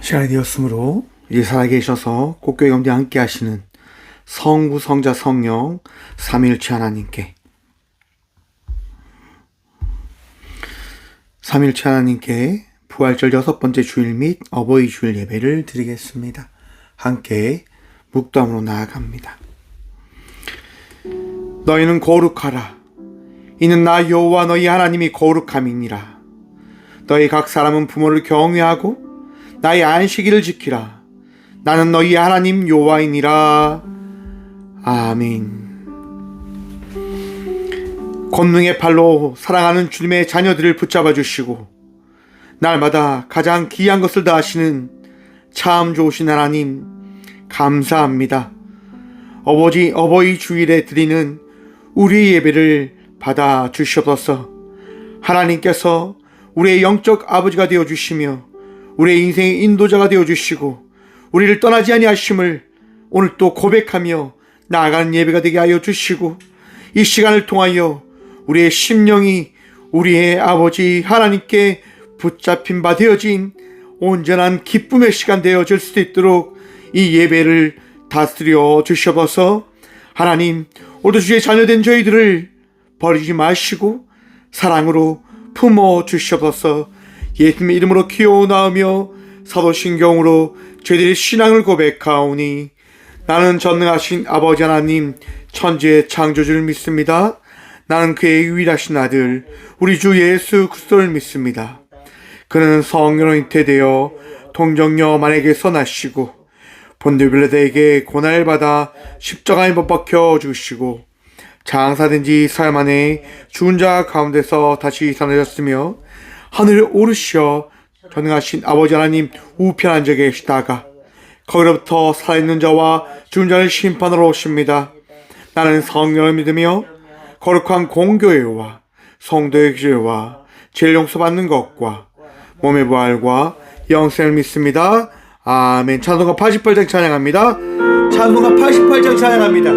시간이 되었으므로 이제 살아계셔서 꽃교회 가운데 함께 하시는 성부, 성자, 성령 삼위일체 하나님께 부활절 6번째 주일 및 어버이 주일 예배를 드리겠습니다. 함께 묵도함으로 나아갑니다. 너희는 거룩하라. 이는 나 여호와 너희 하나님이 거룩함이니라. 너희 각 사람은 부모를 경외하고 나의 안식일을 지키라. 나는 너희 하나님 여호와이니라. 아멘. 권능의 팔로 사랑하는 주님의 자녀들을 붙잡아 주시고 날마다 가장 귀한 것을 다하시는 참 좋으신 하나님 감사합니다. 어버이 주일에 드리는 우리의 예배를 받아 주시옵소서. 하나님께서 우리의 영적 아버지가 되어 주시며 우리의 인생의 인도자가 되어 주시고 우리를 떠나지 아니하심을 오늘 또 고백하며 나아가는 예배가 되게 하여 주시고 이 시간을 통하여 우리의 심령이 우리의 아버지 하나님께 붙잡힌 바 되어진 온전한 기쁨의 시간 되어질 수도 있도록 이 예배를 다스려 주시옵소서. 하나님, 오늘도 주의 자녀된 저희들을 버리지 마시고 사랑으로 품어 주시옵소서. 예수님의 이름으로 기도나오며 사도신경으로 저희들의 신앙을 고백하오니 나는 전능하신 아버지 하나님 천지의 창조주를 믿습니다. 나는 그의 유일하신 아들 우리 주 예수 그리스도를 믿습니다. 그는 성령으로 잉태되어 동정녀 마리아에게서 나시고 본디오 빌라도에게 고난을 받아 십자가에 못 박혀 죽으시고 장사된 지 사흘 만에 죽은 자 가운데서 다시 살아나셨으며 하늘에 오르시어 전능하신 아버지 하나님 우편 앉아 계시다가 거기로부터 살아있는 자와 죽은 자를 심판하러 오십니다. 나는 성령을 믿으며 거룩한 공교회와 성도의 교회와 죄를 용서받는 것과 몸의 부활과 영생을 믿습니다. 아멘. 찬송가 88장 찬양합니다. 찬송가 88장 찬양합니다.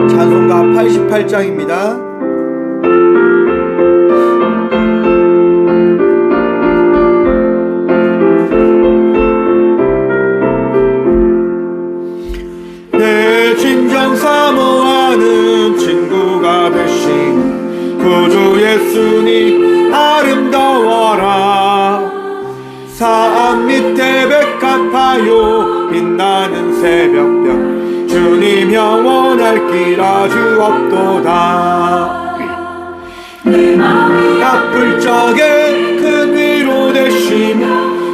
찬송가 88장입니다. 내 진정 사모하는 친구가 되신 구주 예수님 아름다워라. 산 밑에 백합화요 빛나는 새벽별 주님 영원할 길 아주 없도다. 내 마음이 아플 적에 큰 위로 되시며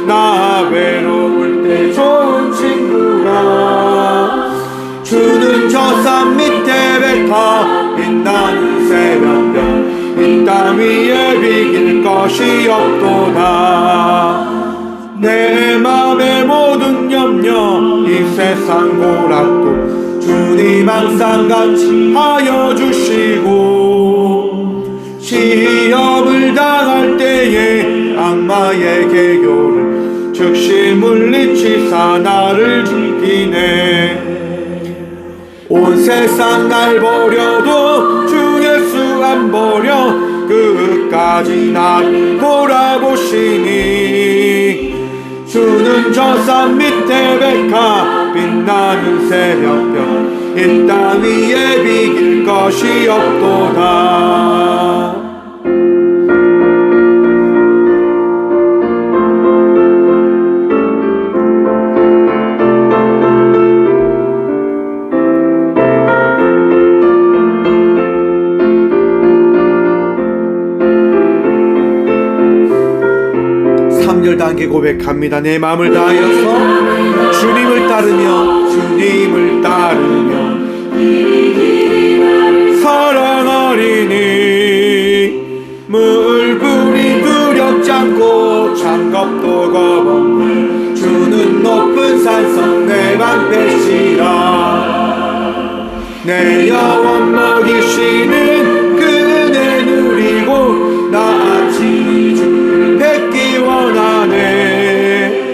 나 외로울 때 좋은 친구라. 주는 저 산 밑에 백합 빛나는 새벽별 이 땅 위에 비길 것이 없도다. 내 맘의 모든 염려 이 세상 고락도 주님 항상 같이 하여 주시고 시험을 당할 때에 악마의 계교를 즉시 물리치사 나를 지키네. 온 세상 날 버려도 주 예수 안 버려 끝까지 날 돌아보시니 주는 저 산 밑에 백합 빛나는 새벽별 이 땅 위에 비길 것이 없도다. 3단계 고백합니다. 내 마음을 다하여서 주님을 따르며 사랑하리니 물불이 두렵지 않고 장갑도 겁없는 주는 높은 산성 내 방패시라. 내 영혼 먹이시는 그 은혜 누리고 나아침이 주를 뵙기 원하네.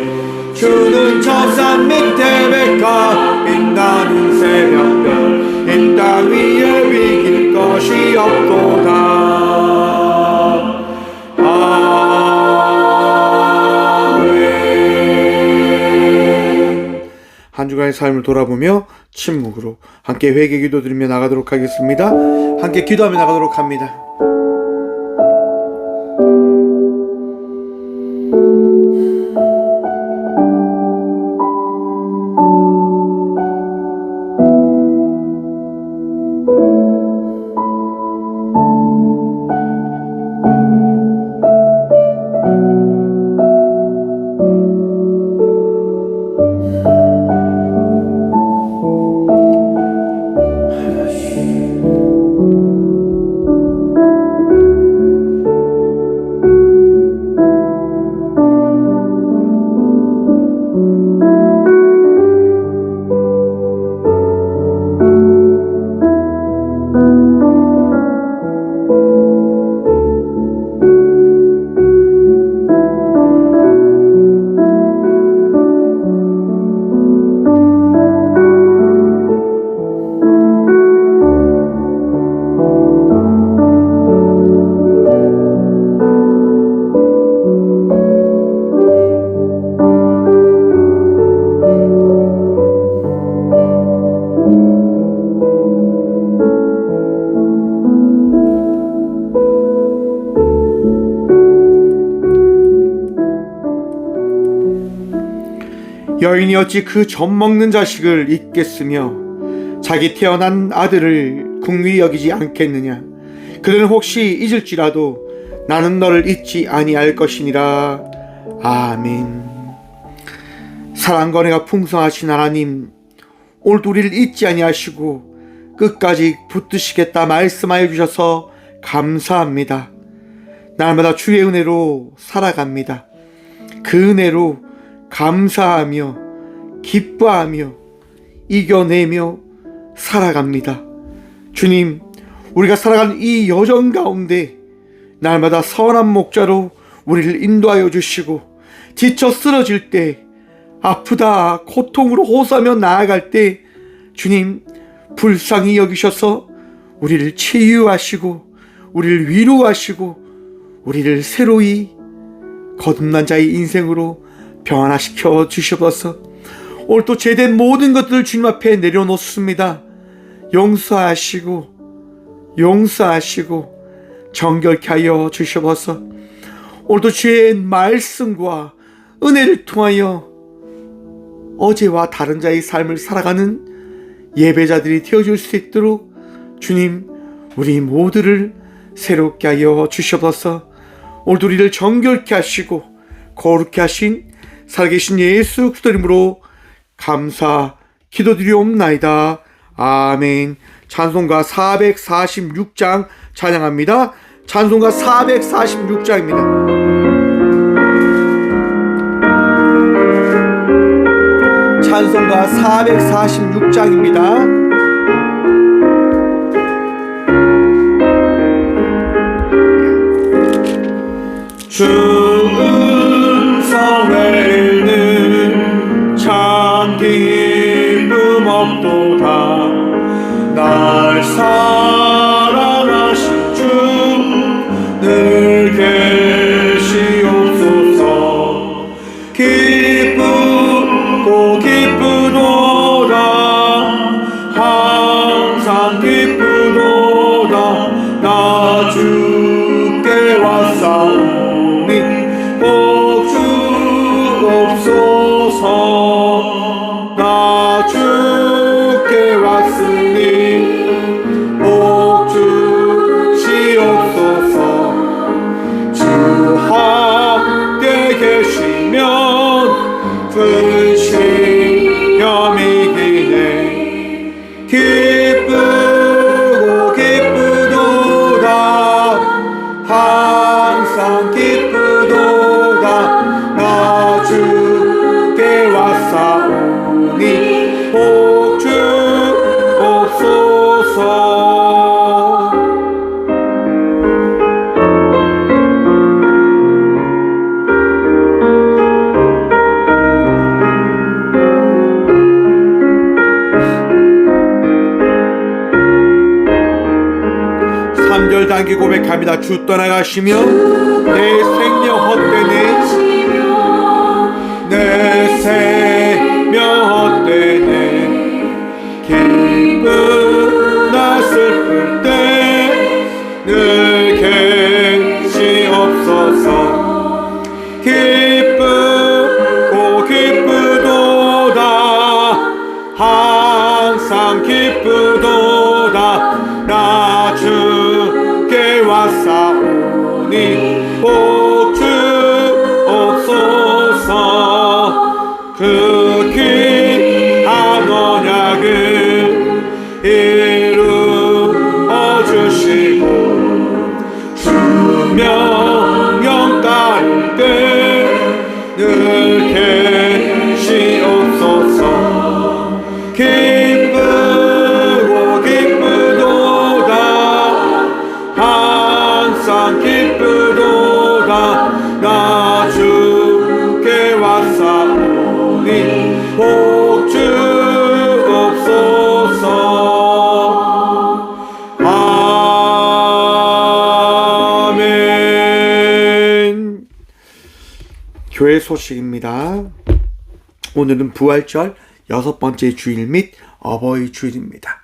주는 저 산 밑에 백합 빛나는 새벽별 이 땅 위에 비길 것이 없도다. 그동안의 삶을 돌아보며 침묵으로 함께 회개 기도 드리며 나가도록 하겠습니다. 함께 기도하며 나가도록 합니다. 여인이 어찌 그 젖먹는 자식을 잊겠으며 자기 태어난 아들을 긍휼히 여기지 않겠느냐. 그들은 혹시 잊을지라도 나는 너를 잊지 아니할 것이니라. 아멘. 사랑과 은혜가 풍성하신 하나님, 오늘도 우리를 잊지 아니하시고 끝까지 붙드시겠다 말씀하여 주셔서 감사합니다. 날마다 주의 은혜로 살아갑니다. 그 은혜로 감사하며 기뻐하며 이겨내며 살아갑니다. 주님, 우리가 살아가는 이 여정 가운데 날마다 선한 목자로 우리를 인도하여 주시고 지쳐 쓰러질 때, 아프다 고통으로 호소하며 나아갈 때 주님 불쌍히 여기셔서 우리를 치유하시고 우리를 위로하시고 우리를 새로이 거듭난 자의 인생으로 변화시켜 주셔서 오늘 또 제된 모든 것들을 주님 앞에 내려놓습니다. 용서하시고 정결케 하여 주셔서 오늘도 주의 말씀과 은혜를 통하여 어제와 다른 자의 삶을 살아가는 예배자들이 되어줄 수 있도록 주님 우리 모두를 새롭게 하여 주셔서 오늘도 우리를 정결케 하시고 거룩케 하신 살아계신 예수 그리스도 이름으로 감사 기도드리옵나이다. 아멘. 찬송가 446장 찬양합니다. 찬송가 446장입니다. 찬송가 446장입니다. 주 음성 외에는 참 기쁨 없도다. 날 사랑하신 주 늘 계시옵소서. 기쁘고 기쁘도다. 항상 기쁘도다. 나 주께 왔사오니 복 주옵소서. 나 주께 왔으니 복 주시옵소서. 주 함께 계시면 근심염이 기네. 기쁘고 기쁘도다. 항상 기쁘도다. 나 주께 왔사오니 복 주옵소서. 단기 고백합니다. 주 떠나가시면 내 생명 헛되네. 내 생명 헛되네. 교회 소식입니다. 오늘은 부활절 6번째 주일 및 어버이 주일입니다.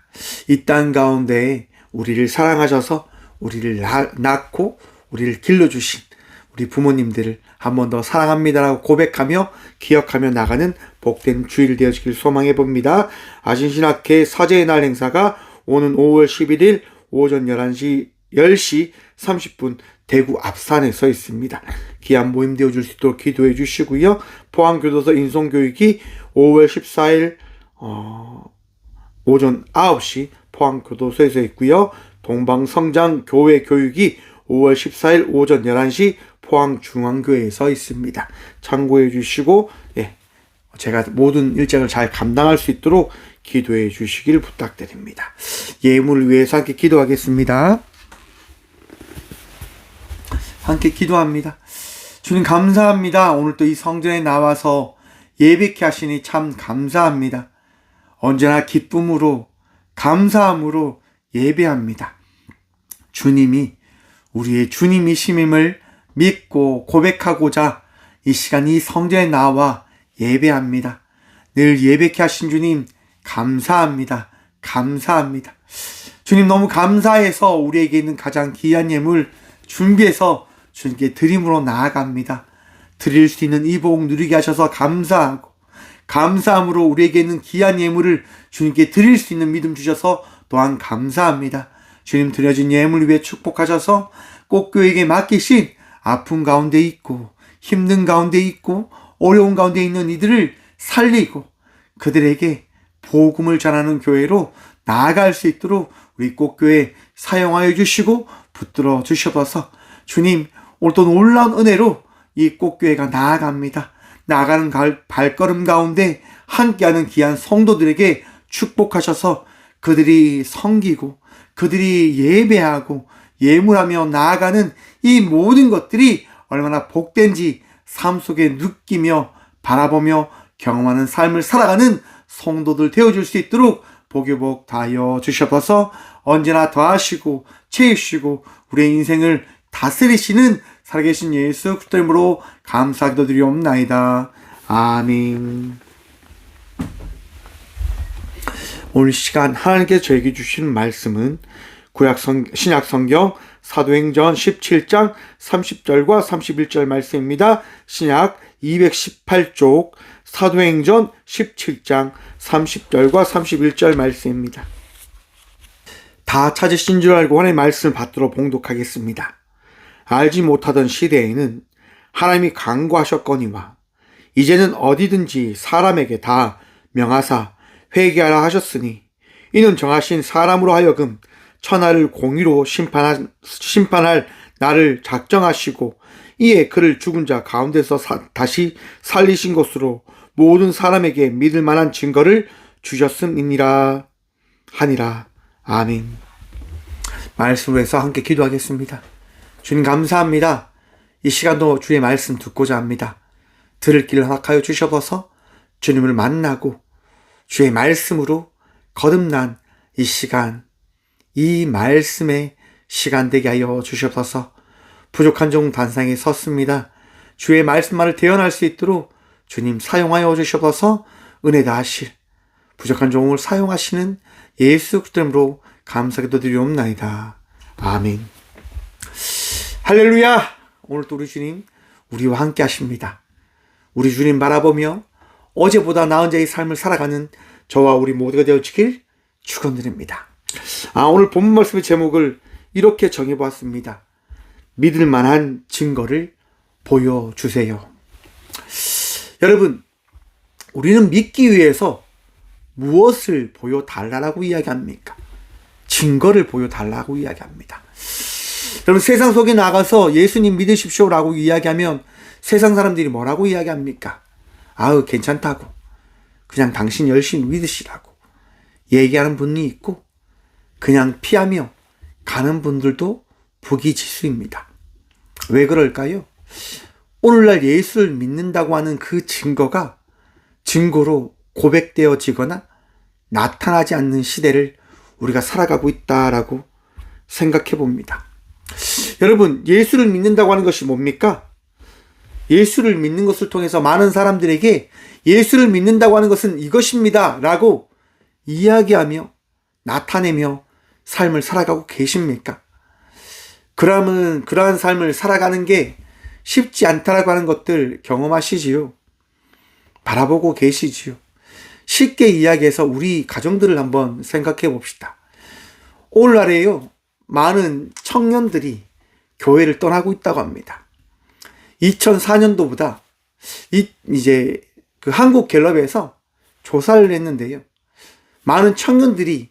이 땅 가운데 우리를 사랑하셔서 우리를 낳고 우리를 길러주신 우리 부모님들을 한 번 더 사랑합니다라고 고백하며 기억하며 나가는 복된 주일 되어지길 소망해 봅니다. 아신신학회 사제의 날 행사가 오는 5월 11일 오전 10시 30분 대구 앞산에서 있습니다. 귀한 모임 되어줄 수 있도록 기도해 주시고요. 포항교도소 인송교육이 5월 14일 오전 9시 포항교도소에서 있고요. 동방성장 교회 교육이 5월 14일 오전 11시 포항중앙교회에서 있습니다. 참고해 주시고 제가 모든 일정을 잘 감당할 수 있도록 기도해 주시길 부탁드립니다. 예물을 위해서 함께 기도하겠습니다. 함께 기도합니다. 주님 감사합니다. 오늘 또 이 성전에 나와서 예배케 하시니 참 감사합니다. 언제나 기쁨으로 감사함으로 예배합니다. 주님이 우리의 주님이심임을 믿고 고백하고자 이 시간 이 성전에 나와 예배합니다. 늘 예배케 하신 주님 감사합니다. 감사합니다. 주님 너무 감사해서 우리에게 있는 가장 귀한 예물 준비해서 주님께 드림으로 나아갑니다. 드릴 수 있는 이 복 누리게 하셔서 감사하고 감사함으로 우리에게 있는 귀한 예물을 주님께 드릴 수 있는 믿음 주셔서 또한 감사합니다. 주님 드려진 예물 위에 축복하셔서 꼭 교회에게 맡기신 아픔 가운데 있고 힘든 가운데 있고 어려운 가운데 있는 이들을 살리고 그들에게 복음을 전하는 교회로 나아갈 수 있도록 우리 꽃교회 사용하여 주시고 붙들어 주셔서 주님 오늘 또 놀라운 은혜로 이 꽃교회가 나아갑니다. 나아가는 발걸음 가운데 함께하는 귀한 성도들에게 축복하셔서 그들이 섬기고 그들이 예배하고 예물하며 나아가는 이 모든 것들이 얼마나 복된지 삶 속에 느끼며 바라보며 경험하는 삶을 살아가는 성도들 되어줄 수 있도록 복의 복 다하여 주셔서 언제나 더하시고 채우시고 우리의 인생을 다스리시는 살아계신 예수 그리스도 이름으로 감사 기도드리옵나이다. 아멘. 오늘 시간 하나님께서 저에게 주신 말씀은 신약성경 사도행전 17장 30절과 31절 말씀입니다. 신약 218쪽 사도행전 17장 30절과 31절 말씀입니다. 다 찾으신 줄 알고 하나님의 말씀을 받들어 봉독하겠습니다. 알지 못하던 시대에는 하나님이 강구하셨거니와 이제는 어디든지 사람에게 다 명하사 회개하라 하셨으니 이는 정하신 사람으로 하여금 천하를 공의로 심판할 날을 작정하시고 이에 그를 죽은 자 가운데서 다시 살리신 것으로 모든 사람에게 믿을 만한 증거를 주셨음이니라 하니라. 아멘. 말씀으로 해서 함께 기도하겠습니다. 주님 감사합니다. 이 시간도 주의 말씀 듣고자 합니다. 들을 길을 허락하여 주셔서 주님을 만나고 주의 말씀으로 거듭난 이 시간, 이 말씀의 시간 되게 하여 주셔서 부족한 종 단상에 섰습니다. 주의 말씀만을 대언할 수 있도록 주님 사용하여 주셔서 은혜 다하실 부족한 종을 사용하시는 예수 그리스도로 감사기도 드리옵나이다. 아멘. 할렐루야. 오늘 또 우리 주님 우리와 함께 하십니다. 우리 주님 바라보며 어제보다 나은 자의 삶을 살아가는 저와 우리 모두가 되어지길 축원드립니다. 오늘 본문 말씀의 제목을 이렇게 정해보았습니다. 믿을 만한 증거를 보여주세요. 여러분, 우리는 믿기 위해서 무엇을 보여달라고 이야기합니까? 증거를 보여달라고 이야기합니다. 여러분, 세상 속에 나가서 예수님 믿으십시오라고 이야기하면 세상 사람들이 뭐라고 이야기합니까? 괜찮다고. 그냥 당신 열심히 믿으시라고 얘기하는 분이 있고 그냥 피하며 가는 분들도 부귀지수입니다. 왜 그럴까요? 오늘날 예수를 믿는다고 하는 그 증거로 고백되어지거나 나타나지 않는 시대를 우리가 살아가고 있다라고 생각해 봅니다. 여러분, 예수를 믿는다고 하는 것이 뭡니까? 예수를 믿는 것을 통해서 많은 사람들에게 예수를 믿는다고 하는 것은 이것입니다 라고 이야기하며 나타내며 삶을 살아가고 계십니까? 그러면 그러한 삶을 살아가는 게 쉽지 않다라고 하는 것들 경험하시지요? 바라보고 계시지요? 쉽게 이야기해서 우리 가정들을 한번 생각해 봅시다. 오늘날에요, 많은 청년들이 교회를 떠나고 있다고 합니다. 2004년도보다 이제 그 한국갤럽에서 조사를 했는데요, 많은 청년들이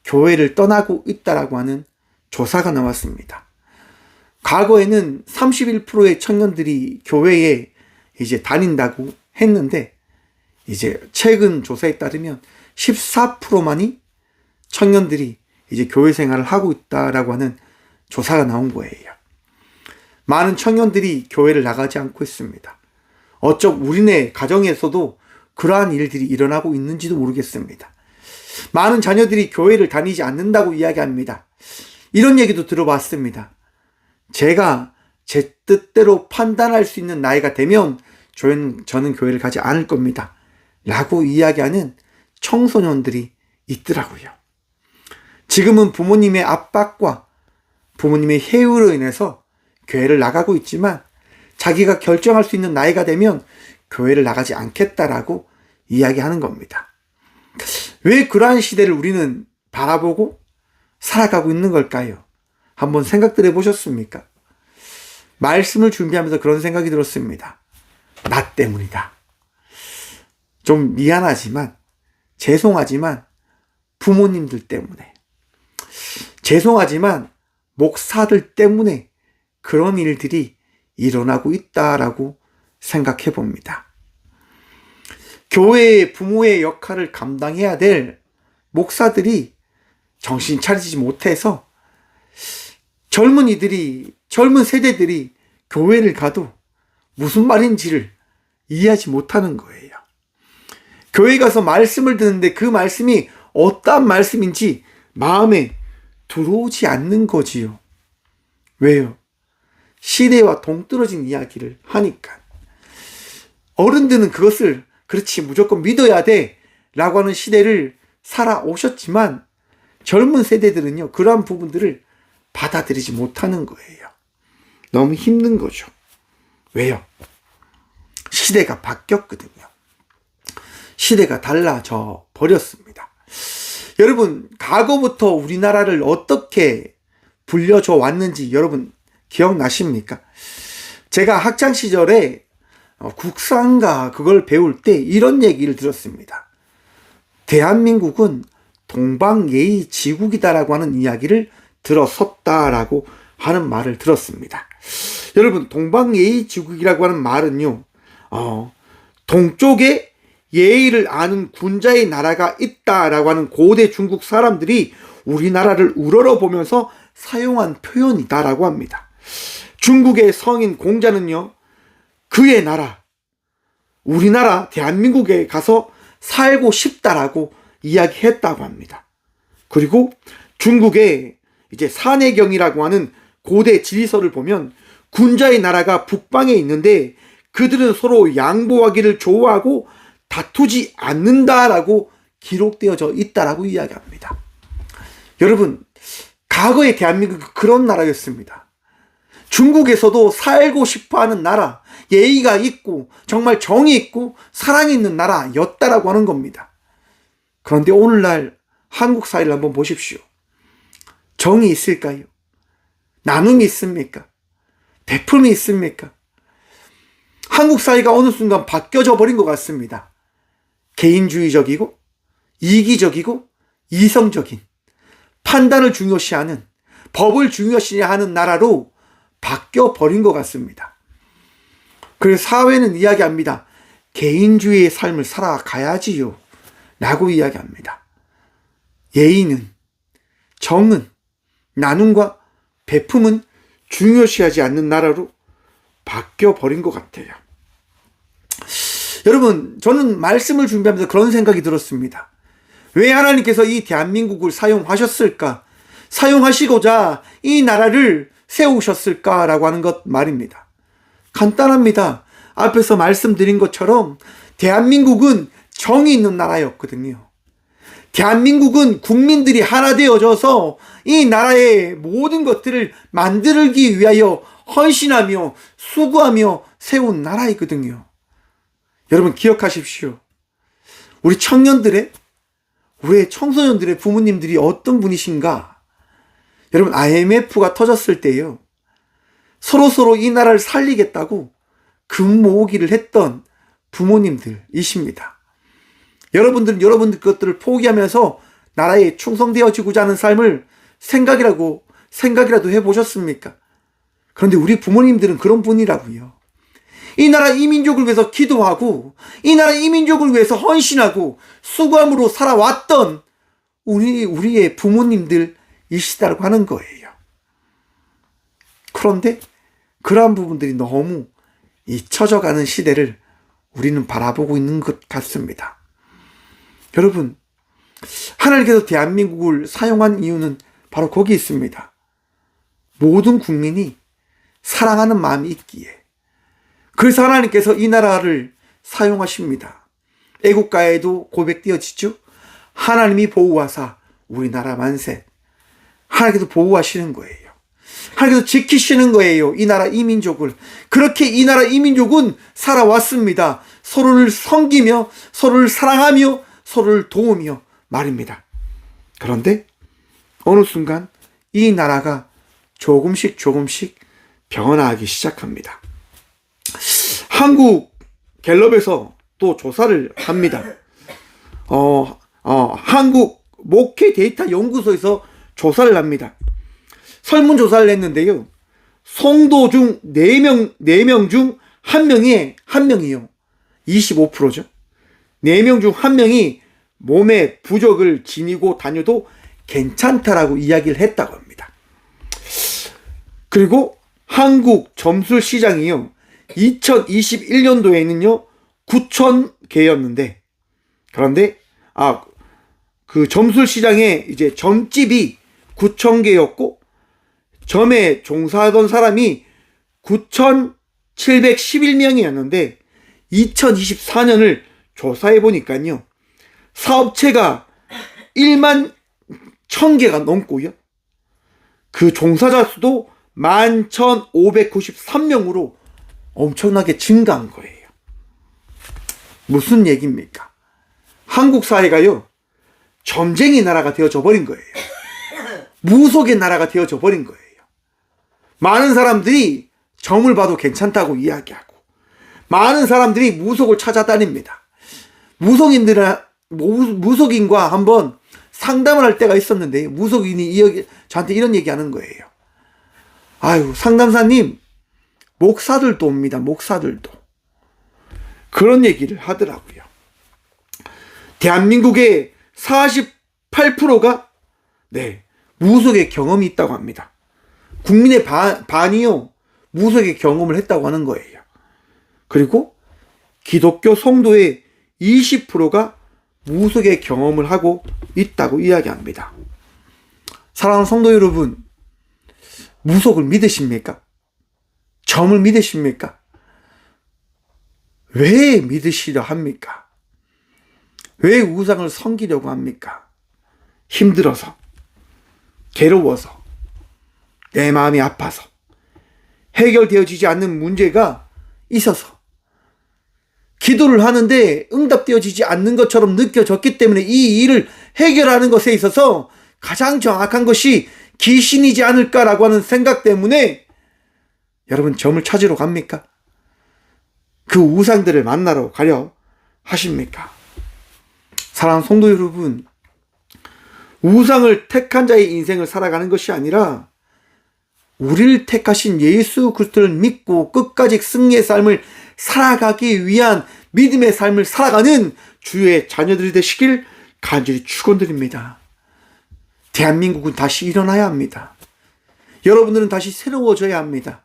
교회를 떠나고 있다라고 하는 조사가 나왔습니다. 과거에는 31%의 청년들이 교회에 이제 다닌다고 했는데, 이제 최근 조사에 따르면 14%만이 청년들이 이제 교회 생활을 하고 있다라고 하는 조사가 나온 거예요. 많은 청년들이 교회를 나가지 않고 있습니다. 어쩌 우리네 가정에서도 그러한 일들이 일어나고 있는지도 모르겠습니다. 많은 자녀들이 교회를 다니지 않는다고 이야기합니다. 이런 얘기도 들어봤습니다. 제가 제 뜻대로 판단할 수 있는 나이가 되면 저는 교회를 가지 않을 겁니다 라고 이야기하는 청소년들이 있더라고요. 지금은 부모님의 압박과 부모님의 해유로 인해서 교회를 나가고 있지만, 자기가 결정할 수 있는 나이가 되면 교회를 나가지 않겠다라고 이야기하는 겁니다. 왜 그러한 시대를 우리는 바라보고 살아가고 있는 걸까요? 한번 생각들 해보셨습니까? 말씀을 준비하면서 그런 생각이 들었습니다. 나 때문이다. 좀 미안하지만, 죄송하지만 부모님들 때문에, 죄송하지만 목사들 때문에 그런 일들이 일어나고 있다라고 생각해 봅니다. 교회의 부모의 역할을 감당해야 될 목사들이 정신 차리지 못해서 젊은 세대들이 교회를 가도 무슨 말인지를 이해하지 못하는 거예요. 교회 가서 말씀을 듣는데 그 말씀이 어떠한 말씀인지 마음에 들어오지 않는 거지요. 왜요? 시대와 동떨어진 이야기를 하니까. 어른들은 그것을 그렇지 무조건 믿어야 돼 라고 하는 시대를 살아오셨지만, 젊은 세대들은요, 그러한 부분들을 받아들이지 못하는 거예요. 너무 힘든 거죠. 왜요? 시대가 바뀌었거든요. 시대가 달라져 버렸습니다. 여러분, 과거부터 우리나라를 어떻게 불려줘 왔는지 여러분 기억나십니까? 제가 학창시절에 국사인가 그걸 배울 때 이런 얘기를 들었습니다. 대한민국은 동방예의지국이다라고 하는 이야기를 들었었다라고 하는 말을 들었습니다. 여러분, 동방예의지국이라고 하는 말은요, 동쪽에 예의를 아는 군자의 나라가 있다라고 하는 고대 중국 사람들이 우리나라를 우러러보면서 사용한 표현이다라고 합니다. 중국의 성인 공자는요, 그의 나라, 우리나라 대한민국에 가서 살고 싶다라고 이야기했다고 합니다. 그리고 중국의 이제 산해경이라고 하는 고대 지리서를 보면 군자의 나라가 북방에 있는데 그들은 서로 양보하기를 좋아하고 다투지 않는다라고 기록되어져 있다라고 이야기합니다. 여러분, 과거의 대한민국은 그런 나라였습니다. 중국에서도 살고 싶어하는 나라, 예의가 있고 정말 정이 있고 사랑이 있는 나라였다라고 하는 겁니다. 그런데 오늘날 한국 사회를 한번 보십시오. 정이 있을까요? 나눔이 있습니까? 베품이 있습니까? 한국 사회가 어느 순간 바뀌어져 버린 것 같습니다. 개인주의적이고 이기적이고 이성적인, 판단을 중요시하는, 법을 중요시하는 나라로 바뀌어 버린 것 같습니다. 그래서 사회는 이야기합니다. 개인주의의 삶을 살아가야지요 라고 이야기합니다. 예의는, 정은, 나눔과 베품은 중요시하지 않는 나라로 바뀌어 버린 것 같아요. 여러분, 저는 말씀을 준비하면서 그런 생각이 들었습니다. 왜 하나님께서 이 대한민국을 사용하셨을까? 사용하시고자 이 나라를 세우셨을까라고 하는 것 말입니다. 간단합니다. 앞에서 말씀드린 것처럼 대한민국은 정이 있는 나라였거든요. 대한민국은 국민들이 하나 되어져서 이 나라의 모든 것들을 만들기 위하여 헌신하며 수고하며 세운 나라이거든요. 여러분 기억하십시오. 우리 청년들의, 우리 청소년들의 부모님들이 어떤 분이신가? 여러분 IMF가 터졌을 때요, 서로 이 나라를 살리겠다고 금 모으기를 했던 부모님들이십니다. 여러분들은 여러분들 것들을 포기하면서 나라에 충성되어지고자 하는 삶을 생각이라도 해보셨습니까? 그런데 우리 부모님들은 그런 분이라고요. 이 나라 이민족을 위해서 기도하고 이 나라 이민족을 위해서 헌신하고 수고함으로 살아왔던 우리의 부모님들이시다고 하는 거예요. 그런데 그러한 부분들이 너무 잊혀져가는 시대를 우리는 바라보고 있는 것 같습니다. 여러분, 하나님께서 대한민국을 사용한 이유는 바로 거기 있습니다. 모든 국민이 사랑하는 마음이 있기에. 그래서 하나님께서 이 나라를 사용하십니다. 애국가에도 고백되어지죠. 하나님이 보호하사 우리나라 만세. 하나님께서 보호하시는 거예요. 하나님께서 지키시는 거예요. 이 나라 이민족을. 그렇게 이 나라 이민족은 살아왔습니다. 서로를 섬기며 서로를 사랑하며 서로를 도우며 말입니다. 그런데 어느 순간 이 나라가 조금씩 변화하기 시작합니다. 한국 갤럽에서 또 조사를 합니다. 한국 목회 데이터 연구소에서 조사를 합니다. 설문조사를 했는데요, 성도 중 4명 중 1명이요. 25%죠. 4명 중 1명이 몸에 부적을 지니고 다녀도 괜찮다라고 이야기를 했다고 합니다. 그리고 한국 점술 시장이요, 2021년도에는요 9,000개였는데, 그런데 그 점술 시장에 이제 점집이 9,000개였고 점에 종사하던 사람이 9,711명이었는데 2024년을 조사해 보니까요, 사업체가 1만 1,000개가 넘고요, 그 종사자 수도 11,593명으로 엄청나게 증가한 거예요. 무슨 얘기입니까? 한국 사회가요, 점쟁이 나라가 되어져 버린 거예요. 무속의 나라가 되어져 버린 거예요. 많은 사람들이 점을 봐도 괜찮다고 이야기하고, 많은 사람들이 무속을 찾아다닙니다. 무속인과 한번 상담을 할 때가 있었는데, 무속인이 저한테 이런 얘기하는 거예요. 아유, 상담사님, 목사들도 옵니다. 목사들도. 그런 얘기를 하더라고요. 대한민국의 48%가 무속의 경험이 있다고 합니다. 국민의 반이요, 무속의 경험을 했다고 하는 거예요. 그리고 기독교 성도의 20%가 무속의 경험을 하고 있다고 이야기합니다. 사랑하는 성도 여러분, 무속을 믿으십니까? 점을 믿으십니까? 왜 믿으시려 합니까? 왜 우상을 섬기려고 합니까? 힘들어서, 괴로워서, 내 마음이 아파서, 해결되어지지 않는 문제가 있어서, 기도를 하는데 응답되어지지 않는 것처럼 느껴졌기 때문에 이 일을 해결하는 것에 있어서 가장 정확한 것이 귀신이지 않을까라고 하는 생각 때문에 여러분 점을 찾으러 갑니까? 그 우상들을 만나러 가려 하십니까? 사랑하는 성도 여러분, 우상을 택한 자의 인생을 살아가는 것이 아니라 우리를 택하신 예수 그리스도를 믿고 끝까지 승리의 삶을 살아가기 위한 믿음의 삶을 살아가는 주의 자녀들이 되시길 간절히 축원드립니다. 대한민국은 다시 일어나야 합니다. 여러분들은 다시 새로워져야 합니다.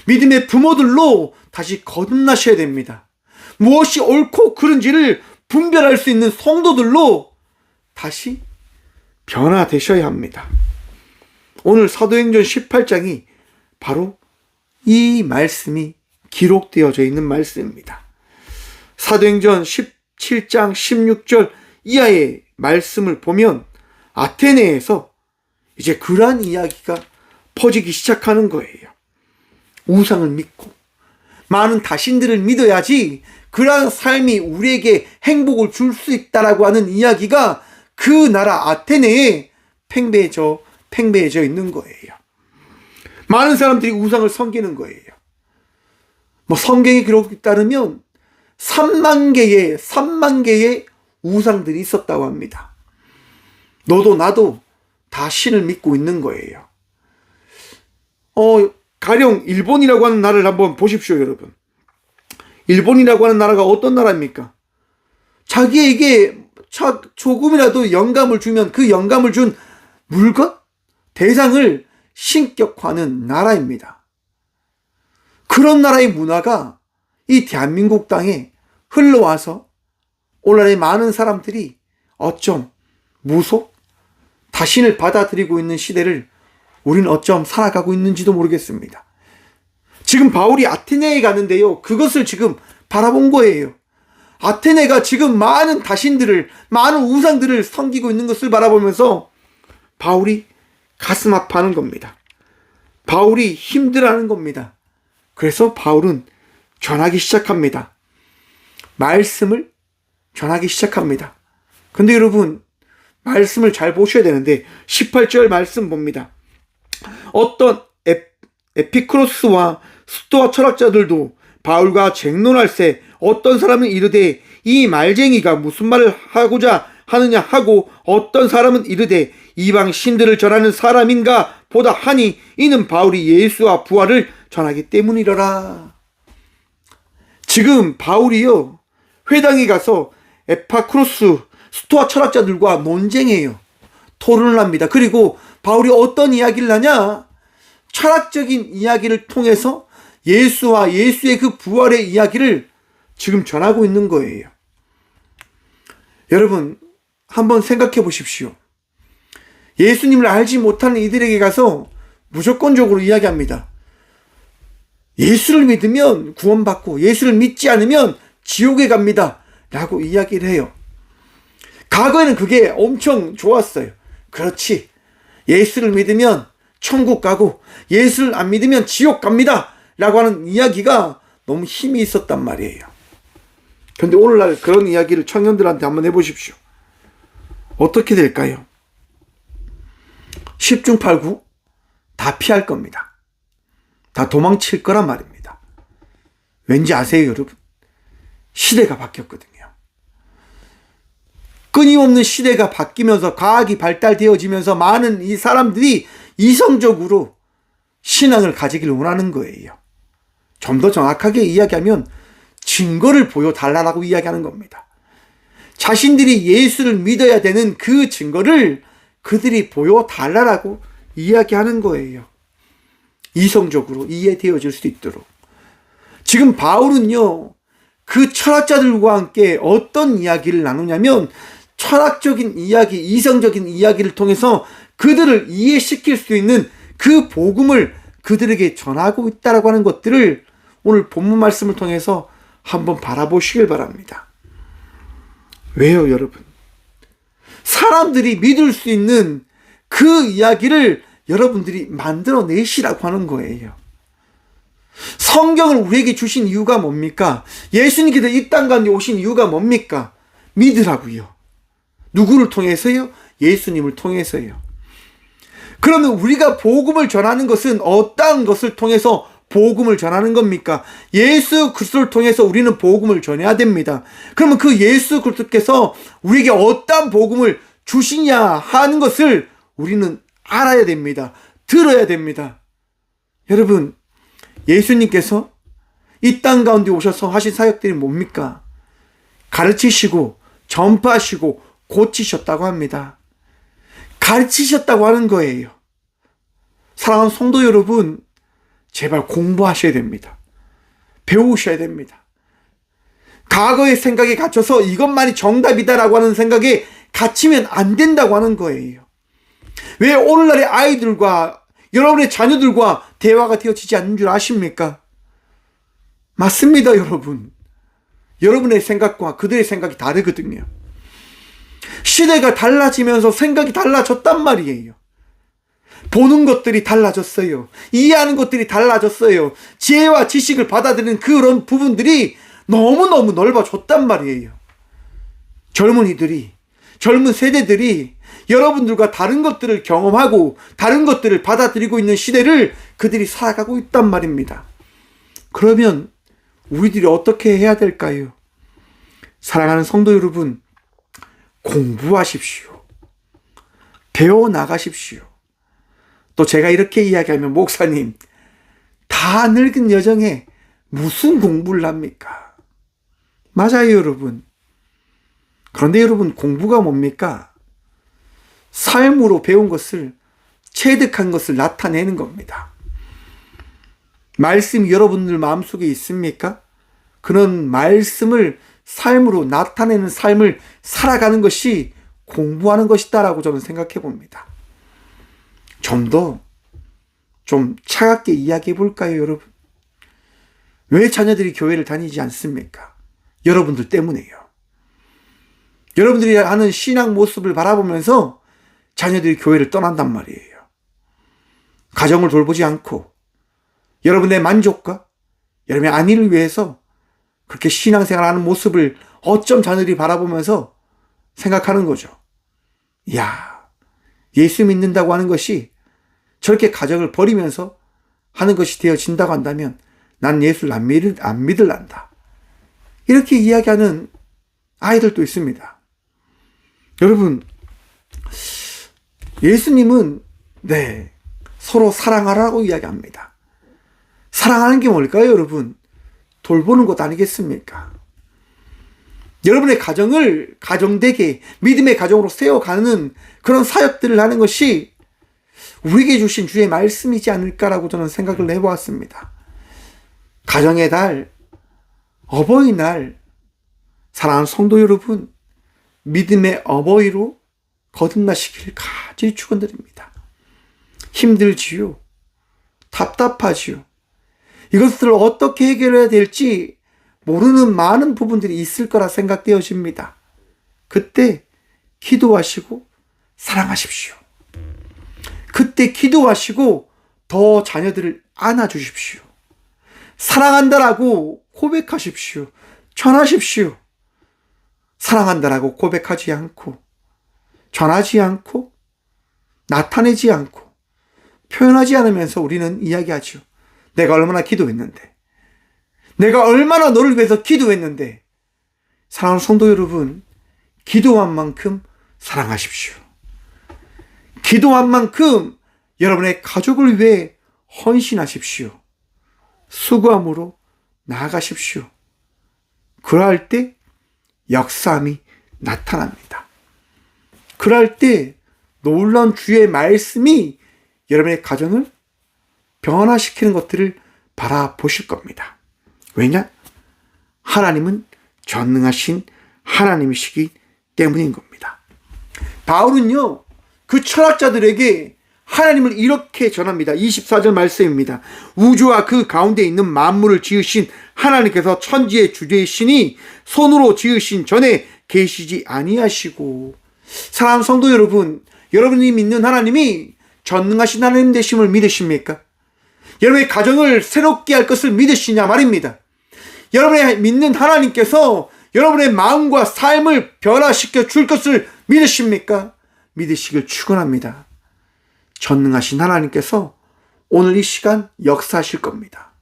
믿음의 부모들로 다시 거듭나셔야 됩니다. 무엇이 옳고 그른지를 분별할 수 있는 성도들로 다시 변화되셔야 합니다. 오늘 사도행전 18장이 바로 이 말씀이 기록되어져 있는 말씀입니다. 사도행전 17장 16절 이하의 말씀을 보면 아테네에서 이제 그러한 이야기가 퍼지기 시작하는 거예요. 우상을 믿고 많은 다신들을 믿어야지 그러한 삶이 우리에게 행복을 줄 수 있다라고 하는 이야기가 그 나라 아테네에 팽배해져 있는 거예요. 많은 사람들이 우상을 섬기는 거예요. 성경의 기록에 따르면 3만 개의 우상들이 있었다고 합니다. 너도 나도 다 신을 믿고 있는 거예요. 가령 일본이라고 하는 나라를 한번 보십시오, 여러분. 일본이라고 하는 나라가 어떤 나라입니까? 자기에게 조금이라도 영감을 주면 그 영감을 준 물건, 대상을 신격화하는 나라입니다. 그런 나라의 문화가 이 대한민국 땅에 흘러와서 오늘날의 많은 사람들이 어쩜 무속, 다신을 받아들이고 있는 시대를 우리는 어쩜 살아가고 있는지도 모르겠습니다. 지금 바울이 아테네에 가는데요, 그것을 지금 바라본 거예요. 아테네가 지금 많은 다신들을, 많은 우상들을 섬기고 있는 것을 바라보면서 바울이 가슴 아파하는 겁니다. 바울이 힘들어하는 겁니다. 그래서 바울은 전하기 시작합니다. 말씀을 전하기 시작합니다. 근데 여러분, 말씀을 잘 보셔야 되는데 18절 말씀 봅니다. 어떤 에피크로스와 스토아 철학자들도 바울과 쟁론할새 어떤 사람은 이르되 이 말쟁이가 무슨 말을 하고자 하느냐 하고 어떤 사람은 이르되 이방 신들을 전하는 사람인가 보다 하니 이는 바울이 예수와 부활을 전하기 때문이더라. 지금 바울이요, 회당에 가서 에피크로스 스토아 철학자들과 논쟁해요. 토론을 합니다. 그리고 바울이 어떤 이야기를 하냐? 철학적인 이야기를 통해서 예수와 예수의 그 부활의 이야기를 지금 전하고 있는 거예요. 여러분, 한번 생각해 보십시오. 예수님을 알지 못하는 이들에게 가서 무조건적으로 이야기합니다. 예수를 믿으면 구원받고 예수를 믿지 않으면 지옥에 갑니다 라고 이야기를 해요. 과거에는 그게 엄청 좋았어요. 그렇지, 예수를 믿으면 천국 가고 예수를 안 믿으면 지옥 갑니다 라고 하는 이야기가 너무 힘이 있었단 말이에요. 그런데 오늘날 그런 이야기를 청년들한테 한번 해보십시오. 어떻게 될까요? 10중 8구 다 피할 겁니다. 다 도망칠 거란 말입니다. 왠지 아세요, 여러분? 시대가 바뀌었거든요. 끊임없는 시대가 바뀌면서 과학이 발달되어지면서 많은 이 사람들이 이성적으로 신앙을 가지기를 원하는 거예요. 좀 더 정확하게 이야기하면 증거를 보여달라고 이야기하는 겁니다. 자신들이 예수를 믿어야 되는 그 증거를 그들이 보여달라고 이야기하는 거예요. 이성적으로 이해되어질 수 있도록. 지금 바울은요, 그 철학자들과 함께 어떤 이야기를 나누냐면 철학적인 이야기, 이성적인 이야기를 통해서 그들을 이해시킬 수 있는 그 복음을 그들에게 전하고 있다라고 하는 것들을 오늘 본문 말씀을 통해서 한번 바라보시길 바랍니다. 왜요, 여러분? 사람들이 믿을 수 있는 그 이야기를 여러분들이 만들어내시라고 하는 거예요. 성경을 우리에게 주신 이유가 뭡니까? 예수님께서 이 땅 가운데 오신 이유가 뭡니까? 믿으라고요. 누구를 통해서요? 예수님을 통해서요. 그러면 우리가 복음을 전하는 것은 어떠한 것을 통해서 복음을 전하는 겁니까? 예수 그리스도를 통해서 우리는 복음을 전해야 됩니다. 그러면 그 예수 그리스도께서 우리에게 어떠한 복음을 주시냐 하는 것을 우리는 알아야 됩니다. 들어야 됩니다. 여러분, 예수님께서 이 땅 가운데 오셔서 하신 사역들이 뭡니까? 가르치시고 전파하시고 고치셨다고 합니다. 가르치셨다고 하는 거예요. 사랑하는 성도 여러분, 제발 공부하셔야 됩니다. 배우셔야 됩니다. 과거의 생각에 갇혀서 이것만이 정답이다라고 하는 생각에 갇히면 안 된다고 하는 거예요. 왜 오늘날의 아이들과 여러분의 자녀들과 대화가 되어지지 않는 줄 아십니까? 맞습니다, 여러분. 여러분의 생각과 그들의 생각이 다르거든요. 시대가 달라지면서 생각이 달라졌단 말이에요. 보는 것들이 달라졌어요. 이해하는 것들이 달라졌어요. 지혜와 지식을 받아들이는 그런 부분들이 너무너무 넓어졌단 말이에요. 젊은이들이, 젊은 세대들이 여러분들과 다른 것들을 경험하고 다른 것들을 받아들이고 있는 시대를 그들이 살아가고 있단 말입니다. 그러면 우리들이 어떻게 해야 될까요? 사랑하는 성도 여러분, 공부하십시오. 배워나가십시오. 또 제가 이렇게 이야기하면, 목사님, 다 늙은 여정에 무슨 공부를 합니까? 맞아요, 여러분. 그런데 여러분, 공부가 뭡니까? 삶으로 배운 것을, 체득한 것을 나타내는 겁니다. 말씀이 여러분들 마음속에 있습니까? 그런 말씀을 삶으로 나타내는 삶을 살아가는 것이 공부하는 것이다라고 저는 생각해 봅니다. 좀 더 좀 차갑게 이야기해 볼까요, 여러분? 왜 자녀들이 교회를 다니지 않습니까? 여러분들 때문에요. 여러분들이 하는 신앙 모습을 바라보면서 자녀들이 교회를 떠난단 말이에요. 가정을 돌보지 않고 여러분의 만족과 여러분의 안위를 위해서 그렇게 신앙생활하는 모습을 어쩜 자녀들이 바라보면서 생각하는 거죠. 이야, 예수 믿는다고 하는 것이 저렇게 가정을 버리면서 하는 것이 되어진다고 한다면 난 예수를 안 믿을란다. 이렇게 이야기하는 아이들도 있습니다. 여러분, 예수님은 서로 사랑하라고 이야기합니다. 사랑하는 게 뭘까요, 여러분? 돌보는 것 아니겠습니까? 여러분의 가정을 가정되게 믿음의 가정으로 세워가는 그런 사역들을 하는 것이 우리에게 주신 주의 말씀이지 않을까라고 저는 생각을 해보았습니다. 가정의 달, 어버이날, 사랑하는 성도 여러분, 믿음의 어버이로 거듭나시기를 간절히 축원드립니다. 힘들지요. 답답하지요. 이것들을 어떻게 해결해야 될지 모르는 많은 부분들이 있을 거라 생각되어집니다. 그때 기도하시고 사랑하십시오. 그때 기도하시고 더 자녀들을 안아주십시오. 사랑한다라고 고백하십시오. 전하십시오. 사랑한다라고 고백하지 않고, 전하지 않고, 나타내지 않고, 표현하지 않으면서 우리는 이야기하죠. 내가 얼마나 기도했는데, 내가 얼마나 너를 위해서 기도했는데. 사랑하는 성도 여러분, 기도한 만큼 사랑하십시오. 기도한 만큼 여러분의 가족을 위해 헌신하십시오. 수고함으로 나아가십시오. 그럴 때 역사함이 나타납니다. 그럴 때 놀라운 주의 말씀이 여러분의 가정을 변화시키는 것들을 바라보실 겁니다. 왜냐? 하나님은 전능하신 하나님이시기 때문인 겁니다. 바울은요, 그 철학자들에게 하나님을 이렇게 전합니다. 24절 말씀입니다. 우주와 그 가운데 있는 만물을 지으신 하나님께서 천지의 주제이시니 손으로 지으신 전에 계시지 아니하시고. 사랑하는 성도 여러분, 여러분이 믿는 하나님이 전능하신 하나님 되심을 믿으십니까? 여러분의 가정을 새롭게 할 것을 믿으시냐 말입니다. 여러분의 믿는 하나님께서 여러분의 마음과 삶을 변화시켜 줄 것을 믿으십니까? 믿으시길 축원합니다. 전능하신 하나님께서 오늘 이 시간 역사하실 겁니다.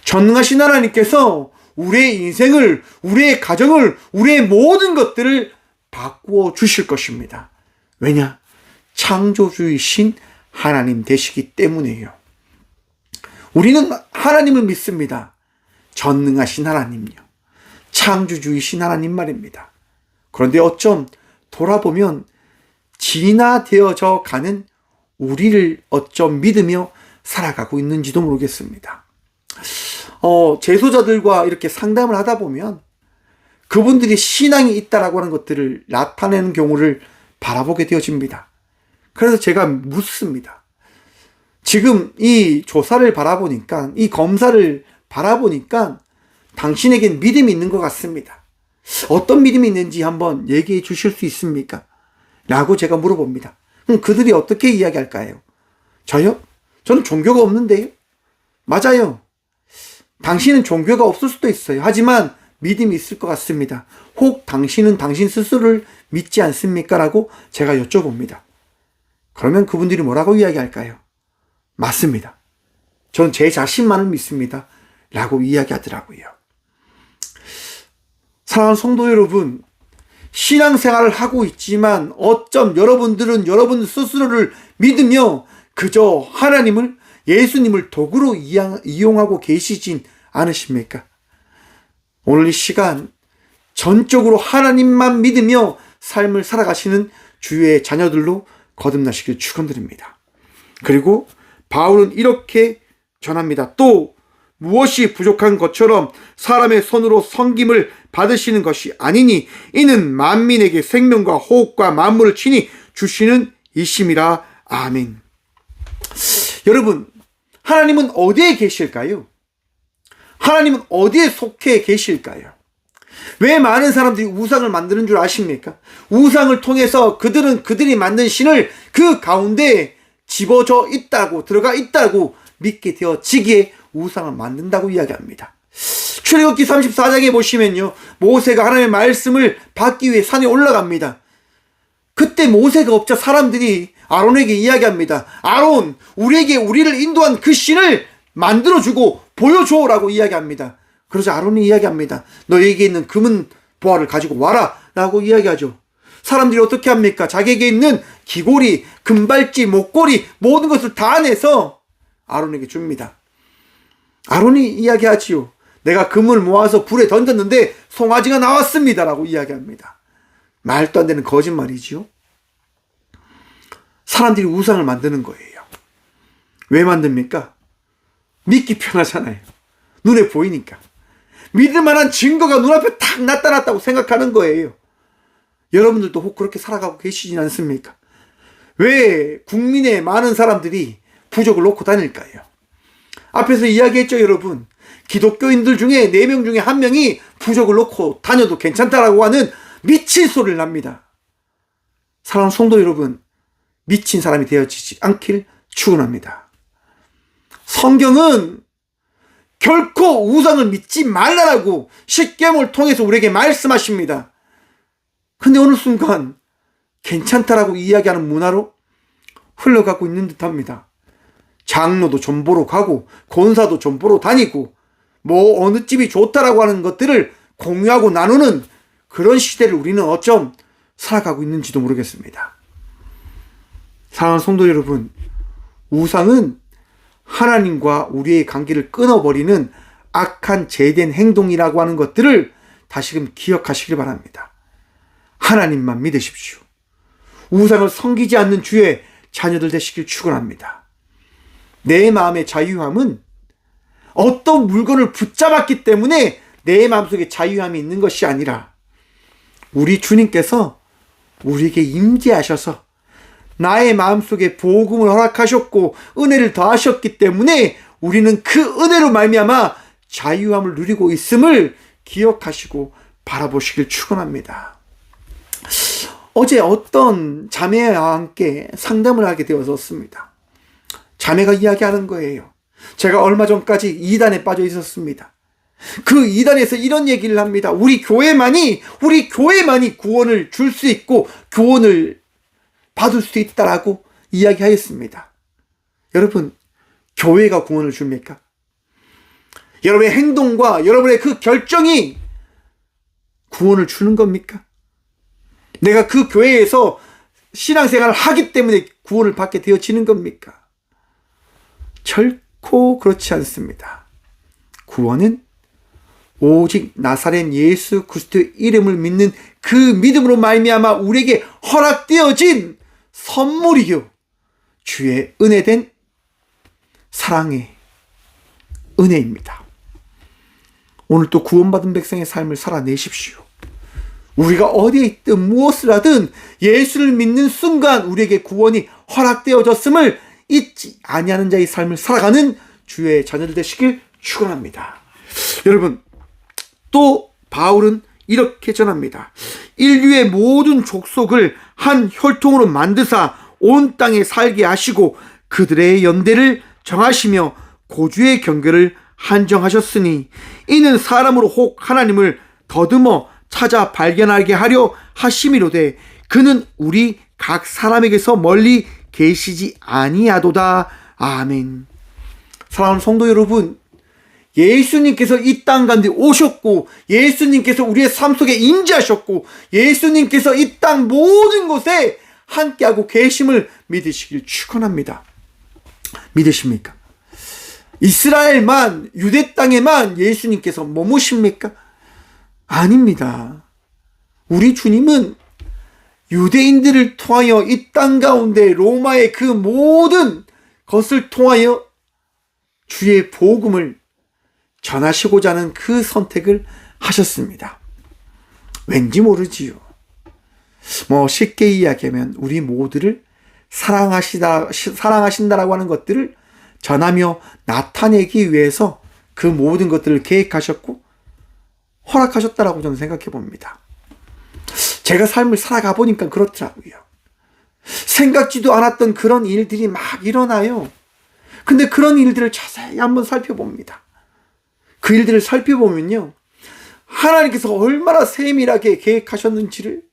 전능하신 하나님께서 우리의 인생을, 우리의 가정을, 우리의 모든 것들을 바꾸어 주실 것입니다. 왜냐? 창조주이신 하나님 되시기 때문이에요. 우리는 하나님을 믿습니다. 전능하신 하나님요. 창조주이신 하나님 말입니다. 그런데 어쩜 돌아보면 진화되어져 가는 우리를 어쩜 믿으며 살아가고 있는지도 모르겠습니다. 제소자들과 이렇게 상담을 하다 보면 그분들이 신앙이 있다라고 하는 것들을 나타내는 경우를 바라보게 되어집니다. 그래서 제가 묻습니다. 지금 이 조사를 바라보니까, 이 검사를 바라보니까 당신에겐 믿음이 있는 것 같습니다. 어떤 믿음이 있는지 한번 얘기해 주실 수 있습니까? 라고 제가 물어봅니다. 그럼 그들이 어떻게 이야기할까요? 저요? 저는 종교가 없는데요. 맞아요. 당신은 종교가 없을 수도 있어요. 하지만 믿음이 있을 것 같습니다. 혹 당신은 당신 스스로를 믿지 않습니까? 라고 제가 여쭤봅니다. 그러면 그분들이 뭐라고 이야기할까요? 맞습니다. 저는 제 자신만을 믿습니다. 라고 이야기하더라고요. 사랑하는 성도 여러분, 신앙생활을 하고 있지만 어쩜 여러분들은 여러분 스스로를 믿으며 그저 하나님을, 예수님을 도구로 이용하고 계시진 않으십니까? 오늘 이 시간 전적으로 하나님만 믿으며 삶을 살아가시는 주의 자녀들로 거듭나시길 축원드립니다. 그리고 바울은 이렇게 전합니다. 또 무엇이 부족한 것처럼 사람의 손으로 섬김을 받으시는 것이 아니니 이는 만민에게 생명과 호흡과 만물을 친히 주시는 이심이라. 아멘. 여러분, 하나님은 어디에 계실까요? 하나님은 어디에 속해 계실까요? 왜 많은 사람들이 우상을 만드는 줄 아십니까? 우상을 통해서 그들은 그들이 만든 신을 그 가운데 집어져 있다고, 들어가 있다고 믿게 되어지기에 우상을 만든다고 이야기합니다. 출애굽기 34장에 보시면요, 모세가 하나님의 말씀을 받기 위해 산에 올라갑니다. 그때 모세가 없자 사람들이 아론에게 이야기합니다. 아론, 우리에게 우리를 인도한 그 신을 만들어주고 보여줘라고 이야기합니다. 그러자 아론이 이야기합니다. 너에게 있는 금은 보화를 가지고 와라 라고 이야기하죠. 사람들이 어떻게 합니까? 자기에게 있는 귀고리, 금발찌, 목걸이 모든 것을 다 내서 아론에게 줍니다. 아론이 이야기하지요. 내가 금을 모아서 불에 던졌는데 송아지가 나왔습니다 라고 이야기합니다. 말도 안 되는 거짓말이지요. 사람들이 우상을 만드는 거예요. 왜 만듭니까? 믿기 편하잖아요. 눈에 보이니까. 믿을 만한 증거가 눈앞에 탁 나타났다고 생각하는 거예요. 여러분들도 혹 그렇게 살아가고 계시진 않습니까? 왜 국민의 많은 사람들이 부족을 놓고 다닐까요? 앞에서 이야기했죠, 여러분. 기독교인들 중에 4명 중에 1명이 부족을 놓고 다녀도 괜찮다라고 하는 미친 소리를 납니다. 사랑하는 성도 여러분, 미친 사람이 되어지지 않길 축원합니다. 성경은 결코 우상을 믿지 말라라고 십계명을 통해서 우리에게 말씀하십니다. 근데 어느 순간 괜찮다라고 이야기하는 문화로 흘러가고 있는 듯합니다. 장로도 좀 보러 가고 권사도 좀 보러 다니고 뭐 어느 집이 좋다라고 하는 것들을 공유하고 나누는 그런 시대를 우리는 어쩜 살아가고 있는지도 모르겠습니다. 사랑하는 성도 여러분, 우상은 하나님과 우리의 관계를 끊어버리는 악한 죄된 행동이라고 하는 것들을 다시금 기억하시길 바랍니다. 하나님만 믿으십시오. 우상을 섬기지 않는 주의 자녀들 되시길 축원합니다. 내 마음의 자유함은 어떤 물건을 붙잡았기 때문에 내 마음속에 자유함이 있는 것이 아니라 우리 주님께서 우리에게 임재하셔서 나의 마음속에 복음을 허락하셨고 은혜를 더하셨기 때문에 우리는 그 은혜로 말미암아 자유함을 누리고 있음을 기억하시고 바라보시길 축원합니다. 어제 어떤 자매와 함께 상담을 하게 되었습니다. 자매가 이야기하는 거예요. 제가 얼마 전까지 이단에 빠져 있었습니다. 그 이단에서 이런 얘기를 합니다. 우리 교회만이 구원을 줄 수 있고 구원을 받을 수 있다라고 이야기하였습니다. 여러분, 교회가 구원을 줍니까? 여러분의 행동과 여러분의 그 결정이 구원을 주는 겁니까? 내가 그 교회에서 신앙생활을 하기 때문에 구원을 받게 되어지는 겁니까? 결코 그렇지 않습니다. 구원은 오직 나사렛 예수 그리스도의 이름을 믿는 그 믿음으로 말미암아 우리에게 허락되어진 선물이요, 주의 은혜된 사랑의 은혜입니다. 오늘 또 구원받은 백성의 삶을 살아내십시오. 우리가 어디에 있든 무엇을 하든 예수를 믿는 순간 우리에게 구원이 허락되어졌음을 잊지 아니하는 자의 삶을 살아가는 주의 자녀들 되시길 축원합니다. 여러분, 또 바울은 이렇게 전합니다. 인류의 모든 족속을 한 혈통으로 만드사 온 땅에 살게 하시고 그들의 연대를 정하시며 고주의 경계를 한정하셨으니 이는 사람으로 혹 하나님을 더듬어 찾아 발견하게 하려 하심이로되 그는 우리 각 사람에게서 멀리 계시지 아니하도다. 아멘. 사랑하는 성도 여러분, 예수님께서 이 땅 가운데 오셨고 예수님께서 우리의 삶 속에 임재하셨고 예수님께서 이 땅 모든 곳에 함께하고 계심을 믿으시길 축원합니다. 믿으십니까? 이스라엘만, 유대 땅에만 예수님께서 머무십니까? 아닙니다. 우리 주님은 유대인들을 통하여 이 땅 가운데 로마의 그 모든 것을 통하여 주의 복음을 전하시고자 하는 그 선택을 하셨습니다. 왠지 모르지요. 쉽게 이야기하면 우리 모두를 사랑하신다라고 하는 것들을 전하며 나타내기 위해서 그 모든 것들을 계획하셨고 허락하셨다라고 저는 생각해 봅니다. 제가 삶을 살아가 보니까 그렇더라고요. 생각지도 않았던 그런 일들이 막 일어나요. 근데 그런 일들을 자세히 한번 살펴봅니다. 그 일들을 살펴보면요, 하나님께서 얼마나 세밀하게 계획하셨는지를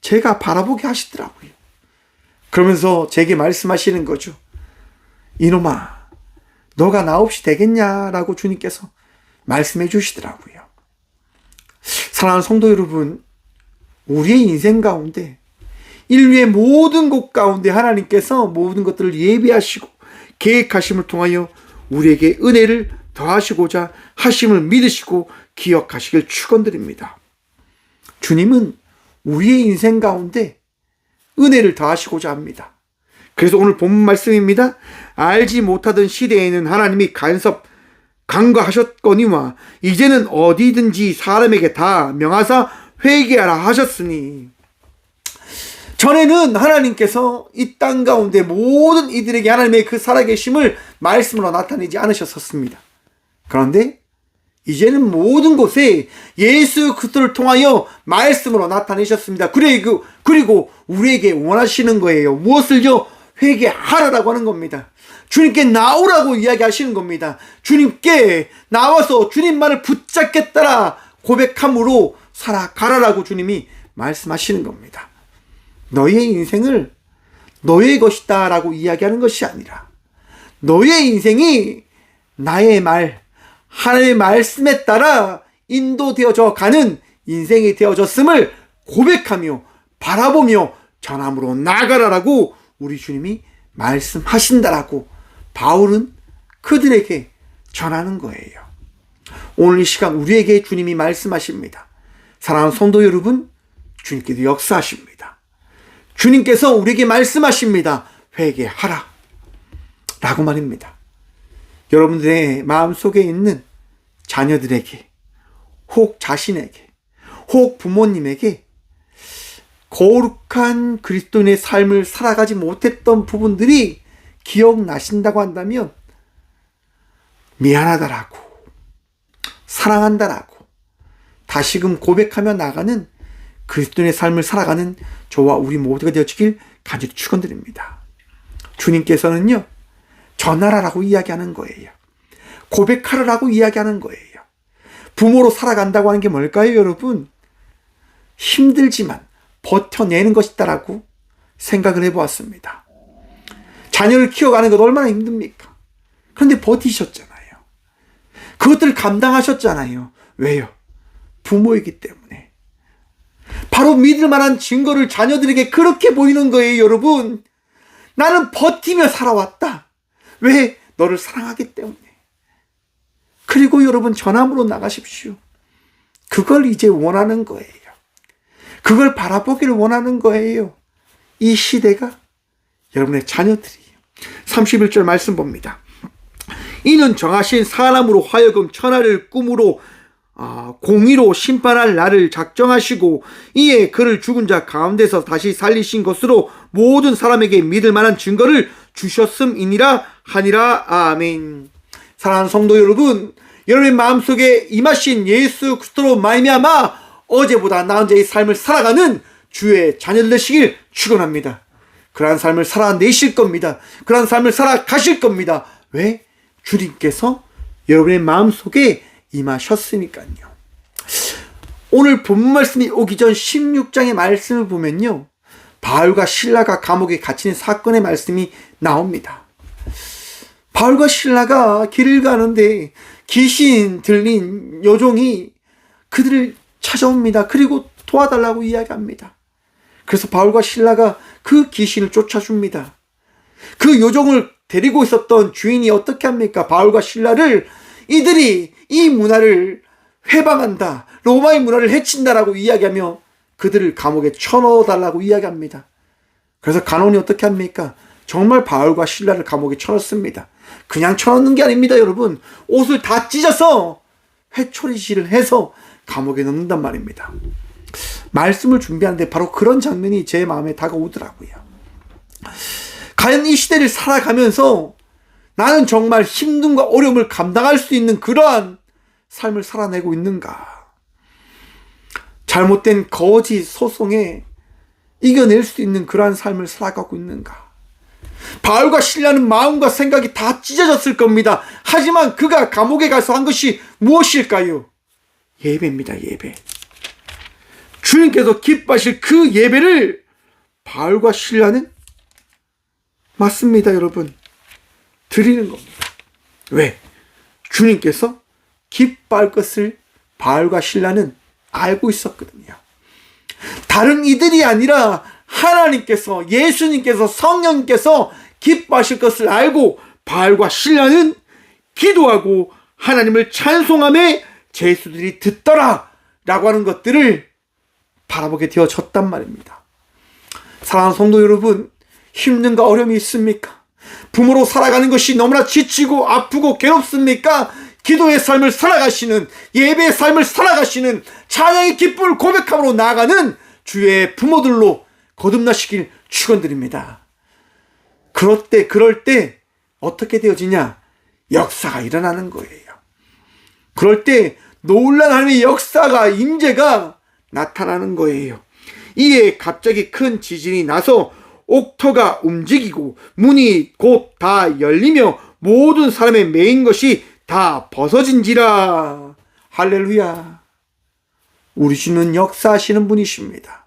제가 바라보게 하시더라고요. 그러면서 제게 말씀하시는 거죠. 이놈아, 너가 나 없이 되겠냐라고 주님께서 말씀해 주시더라고요. 사랑하는 성도 여러분, 우리의 인생 가운데 인류의 모든 곳 가운데 하나님께서 모든 것들을 예비하시고 계획하심을 통하여 우리에게 은혜를 더하시고자 하심을 믿으시고 기억하시길 축원드립니다. 주님은 우리의 인생 가운데 은혜를 더하시고자 합니다. 그래서 오늘 본문 말씀입니다. 알지 못하던 시대에는 하나님이 간과하셨거니와 이제는 어디든지 사람에게 다 명하사 회개하라 하셨으니, 전에는 하나님께서 이 땅 가운데 모든 이들에게 하나님의 그 살아계심을 말씀으로 나타내지 않으셨었습니다. 그런데 이제는 모든 곳에 예수 그리스도를 통하여 말씀으로 나타내셨습니다. 그리고 우리에게 원하시는 거예요. 무엇을요? 회개하라라고 하는 겁니다. 주님께 나오라고 이야기하시는 겁니다. 주님께 나와서 주님만을 붙잡겠다라 고백함으로 살아가라라고 주님이 말씀하시는 겁니다. 너의 인생을 너의 것이다 라고 이야기하는 것이 아니라 너의 인생이 나의 말, 하나님의 말씀에 따라 인도되어져 가는 인생이 되어졌음을 고백하며 바라보며 전함으로 나아가라라고 우리 주님이 말씀하신다라고 바울은 그들에게 전하는 거예요. 오늘 이 시간 우리에게 주님이 말씀하십니다. 사랑하는 성도 여러분, 주님께서 역사하십니다. 주님께서 우리에게 말씀하십니다. 회개하라 라고 말입니다. 여러분들의 마음속에 있는 자녀들에게, 혹 자신에게, 혹 부모님에게 거룩한 그리스도인의 삶을 살아가지 못했던 부분들이 기억나신다고 한다면 미안하다라고, 사랑한다라고 다시금 고백하며 나가는 그리스도인의 삶을 살아가는 저와 우리 모두가 되어지길 간절히 축원드립니다. 주님께서는요, 전하라라고 이야기하는 거예요. 고백하라라고 이야기하는 거예요. 부모로 살아간다고 하는 게 뭘까요, 여러분? 힘들지만 버텨내는 것이다라고 생각을 해보았습니다. 자녀를 키워가는 것 얼마나 힘듭니까? 그런데 버티셨잖아요. 그것들을 감당하셨잖아요. 왜요? 부모이기 때문에. 바로 믿을 만한 증거를 자녀들에게 그렇게 보이는 거예요, 여러분. 나는 버티며 살아왔다. 왜? 너를 사랑하기 때문에. 그리고 여러분, 전함으로 나가십시오. 그걸 이제 원하는 거예요. 그걸 바라보기를 원하는 거예요. 이 시대가 여러분의 자녀들이에요. 31절 말씀 봅니다. 이는 정하신 사람으로 하여금 천하를 꿈으로 공의로 심판할 날을 작정하시고 이에 그를 죽은 자 가운데서 다시 살리신 것으로 모든 사람에게 믿을 만한 증거를 주셨음이니라 하니라. 아멘. 사랑하는 성도 여러분, 여러분의 마음속에 임하신 예수 그리스도로 말미암아 어제보다 나은 자의 삶을 살아가는 주의 자녀들 되시길 축원합니다. 그러한 삶을 살아내실 겁니다. 그러한 삶을 살아가실 겁니다. 왜? 주님께서 여러분의 마음속에 임하셨으니까요. 오늘 본문 말씀이 오기 전 16장의 말씀을 보면요, 바울과 실라가 감옥에 갇히는 사건의 말씀이 나옵니다. 바울과 실라가 길을 가는데 귀신 들린 여종이 그들을 찾아옵니다. 그리고 도와달라고 이야기합니다. 그래서 바울과 실라가 그 귀신을 쫓아줍니다. 그 요정을 데리고 있었던 주인이 어떻게 합니까? 바울과 실라를 이들이 이 문화를 회방한다, 로마의 문화를 해친다라고 이야기하며 그들을 감옥에 쳐넣어달라고 이야기합니다. 그래서 간원이 어떻게 합니까? 정말 바울과 실라를 감옥에 쳐넣습니다. 그냥 쳐넣는 게 아닙니다, 여러분. 옷을 다 찢어서 회초리질을 해서 감옥에 넣는단 말입니다. 말씀을 준비하는데 바로 그런 장면이 제 마음에 다가오더라고요. 과연 이 시대를 살아가면서 나는 정말 힘듦과 어려움을 감당할 수 있는 그러한 삶을 살아내고 있는가? 잘못된 거짓 소송에 이겨낼 수 있는 그러한 삶을 살아가고 있는가? 바울과 실라는 마음과 생각이 다 찢어졌을 겁니다. 하지만 그가 감옥에 가서 한 것이 무엇일까요? 예배입니다, 예배. 주님께서 기뻐하실 그 예배를 바울과 실라는 맞습니다, 여러분. 드리는 겁니다. 왜? 주님께서 기뻐할 것을 바울과 실라는 알고 있었거든요. 다른 이들이 아니라 하나님께서, 예수님께서, 성령님께서 기뻐하실 것을 알고 바울과 실라는 기도하고 하나님을 찬송함에 제수들이 듣더라 라고 하는 것들을 바라보게 되어졌단 말입니다. 사랑하는 성도 여러분, 힘든가 어려움이 있습니까? 부모로 살아가는 것이 너무나 지치고 아프고 괴롭습니까? 기도의 삶을 살아가시는, 예배의 삶을 살아가시는, 찬양의 기쁨을 고백함으로 나아가는 주의 부모들로 거듭나시길 축원드립니다. 그럴 때 어떻게 되어지냐? 역사가 일어나는 거예요. 그럴 때 놀라운 하나님의 역사가, 임재가 나타나는 거예요. 이에 갑자기 큰 지진이 나서 옥토가 움직이고 문이 곧 다 열리며 모든 사람의 매인 것이 다 벗어진지라. 할렐루야. 우리 주는 역사하시는 분이십니다.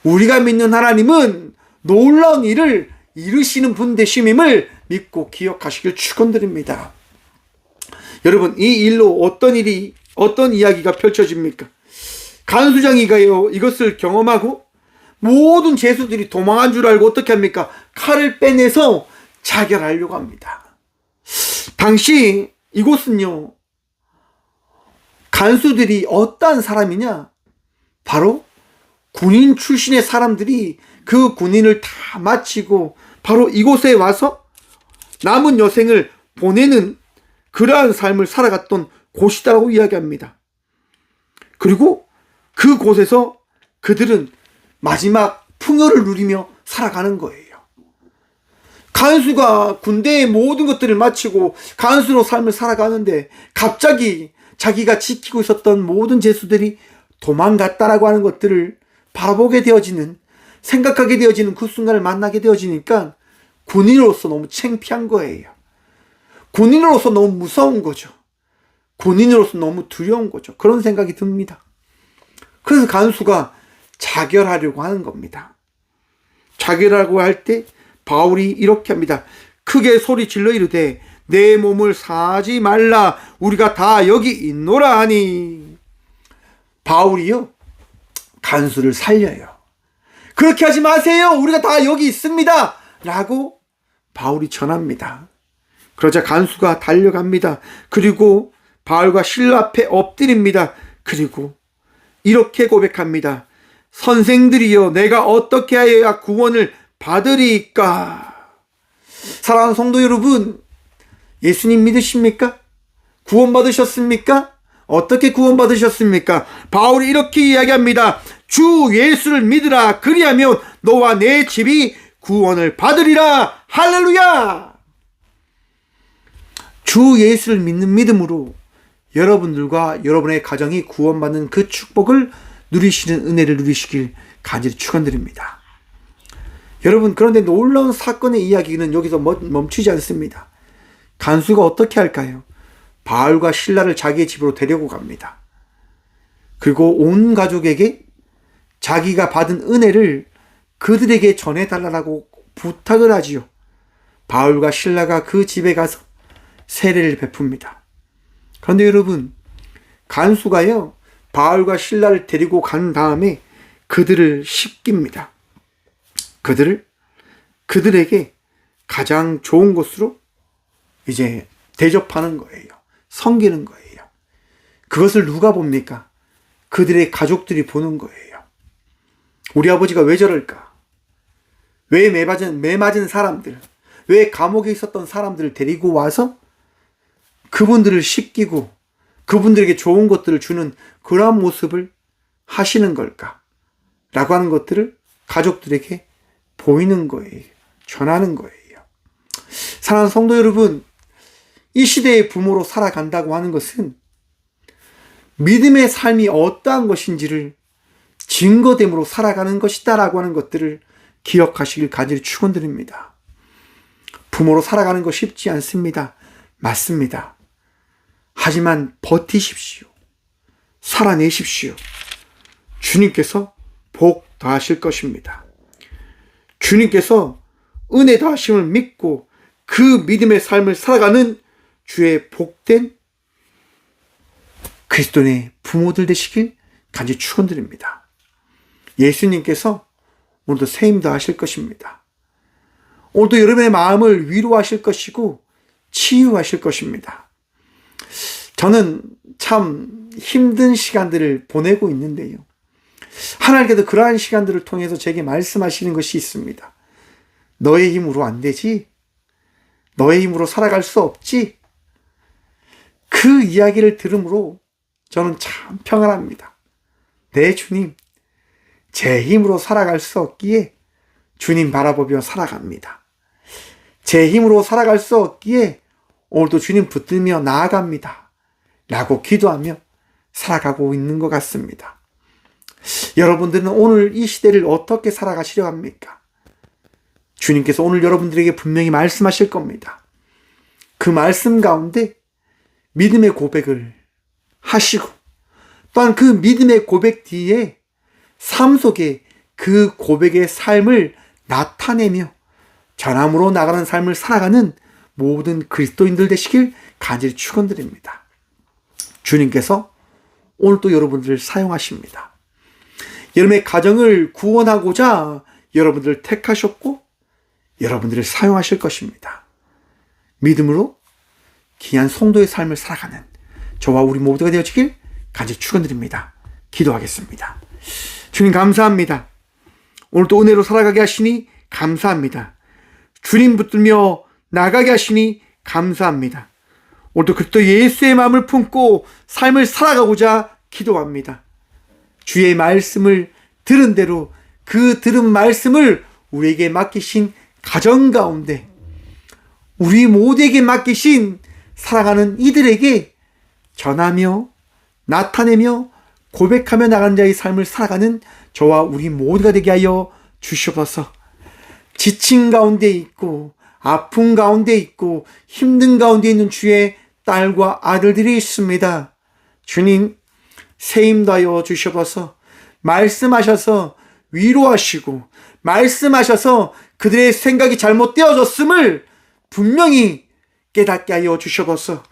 우리가 믿는 하나님은 놀라운 일을 이루시는 분 되심임을 믿고 기억하시길 축원드립니다. 여러분, 이 일로 어떤 이야기가 펼쳐집니까? 간수장이가요, 이것을 경험하고 모든 죄수들이 도망한 줄 알고 어떻게 합니까? 칼을 빼내서 자결하려고 합니다. 당시 이곳은요, 간수들이 어떠한 사람이냐? 바로 군인 출신의 사람들이 그 군인을 다 마치고 바로 이곳에 와서 남은 여생을 보내는 그러한 삶을 살아갔던 곳이다라고 이야기합니다. 그리고 그곳에서 그들은 마지막 풍요를 누리며 살아가는 거예요. 간수가 군대의 모든 것들을 마치고 간수로 삶을 살아가는데 갑자기 자기가 지키고 있었던 모든 죄수들이 도망갔다라고 하는 것들을 바라보게 되어지는, 생각하게 되어지는 그 순간을 만나게 되어지니까 군인으로서 너무 창피한 거예요. 군인으로서 너무 무서운 거죠. 군인으로서 너무 두려운 거죠. 그런 생각이 듭니다. 그래서 간수가 자결하려고 하는 겁니다. 자결하려고 할 때 바울이 이렇게 합니다. 크게 소리 질러 이르되 내 몸을 사지 말라, 우리가 다 여기 있노라 하니. 바울이요, 간수를 살려요. 그렇게 하지 마세요, 우리가 다 여기 있습니다 라고 바울이 전합니다. 그러자 간수가 달려갑니다. 그리고 바울과 실라 앞에 엎드립니다. 그리고 이렇게 고백합니다. 선생들이여, 내가 어떻게 하여야 구원을 받으리까? 사랑하는 성도 여러분, 예수님 믿으십니까? 구원 받으셨습니까? 어떻게 구원 받으셨습니까? 바울이 이렇게 이야기합니다. 주 예수를 믿으라, 그리하면 너와 내 집이 구원을 받으리라. 할렐루야. 주 예수를 믿는 믿음으로 여러분들과 여러분의 가정이 구원받는 그 축복을 누리시는 은혜를 누리시길 간절히 축원드립니다. 여러분, 그런데 놀라운 사건의 이야기는 여기서 멈추지 않습니다. 간수가 어떻게 할까요? 바울과 실라를 자기의 집으로 데리고 갑니다. 그리고 온 가족에게 자기가 받은 은혜를 그들에게 전해달라고 부탁을 하지요. 바울과 실라가 그 집에 가서 세례를 베풉니다. 그런데 여러분, 간수가요, 바울과 실라를 데리고 간 다음에 그들을 씻깁니다. 그들에게 가장 좋은 곳으로 이제 대접하는 거예요. 섬기는 거예요. 그것을 누가 봅니까? 그들의 가족들이 보는 거예요. 우리 아버지가 왜 저럴까? 왜 매맞은 사람들, 왜 감옥에 있었던 사람들을 데리고 와서 그분들을 씻기고 그분들에게 좋은 것들을 주는 그러한 모습을 하시는 걸까? 라고 하는 것들을 가족들에게 보이는 거예요. 전하는 거예요. 사랑하는 성도 여러분, 이 시대의 부모로 살아간다고 하는 것은 믿음의 삶이 어떠한 것인지를 증거됨으로 살아가는 것이다 라고 하는 것들을 기억하시길 간절히 축원드립니다. 부모로 살아가는 거 쉽지 않습니다. 맞습니다. 하지만 버티십시오. 살아내십시오. 주님께서 복 더하실 것입니다. 주님께서 은혜 더하심을 믿고 그 믿음의 삶을 살아가는 주의 복된 그리스도인의 부모들 되시길 간절히 축원드립니다. 예수님께서 오늘도 세임 더하실 것입니다. 오늘도 여러분의 마음을 위로하실 것이고 치유하실 것입니다. 저는 참 힘든 시간들을 보내고 있는데요. 하나님께서 그러한 시간들을 통해서 제게 말씀하시는 것이 있습니다. 너의 힘으로 안 되지? 너의 힘으로 살아갈 수 없지? 그 이야기를 들으므로 저는 참 평안합니다. 네, 주님, 제 힘으로 살아갈 수 없기에 주님 바라보며 살아갑니다. 제 힘으로 살아갈 수 없기에 오늘도 주님 붙들며 나아갑니다. 라고 기도하며 살아가고 있는 것 같습니다. 여러분들은 오늘 이 시대를 어떻게 살아가시려 합니까? 주님께서 오늘 여러분들에게 분명히 말씀하실 겁니다. 그 말씀 가운데 믿음의 고백을 하시고 또한 그 믿음의 고백 뒤에 삶 속에 그 고백의 삶을 나타내며 전함으로 나가는 삶을 살아가는 모든 그리스도인들 되시길 간절히 축원드립니다. 주님께서 오늘 또 여러분들을 사용하십니다. 여러분의 가정을 구원하고자 여러분들을 택하셨고 여러분들을 사용하실 것입니다. 믿음으로 귀한 성도의 삶을 살아가는 저와 우리 모두가 되어지길 간절히 축원드립니다. 기도하겠습니다. 주님 감사합니다. 오늘 또 은혜로 살아가게 하시니 감사합니다. 주님 붙들며 나가게 하시니 감사합니다. 오늘도 그리스도 예수의 마음을 품고 삶을 살아가고자 기도합니다. 주의 말씀을 들은 대로 그 들은 말씀을 우리에게 맡기신 가정 가운데 우리 모두에게 맡기신 사랑하는 이들에게 전하며 나타내며 고백하며 나가는 자의 삶을 살아가는 저와 우리 모두가 되게 하여 주시옵소서. 지친 가운데 있고 아픔 가운데 있고 힘든 가운데 있는 주의 딸과 아들들이 있습니다. 주님 세임하여 주시옵소서. 말씀하셔서 위로하시고 말씀하셔서 그들의 생각이 잘못되어졌음을 분명히 깨닫게 하여 주시옵소서.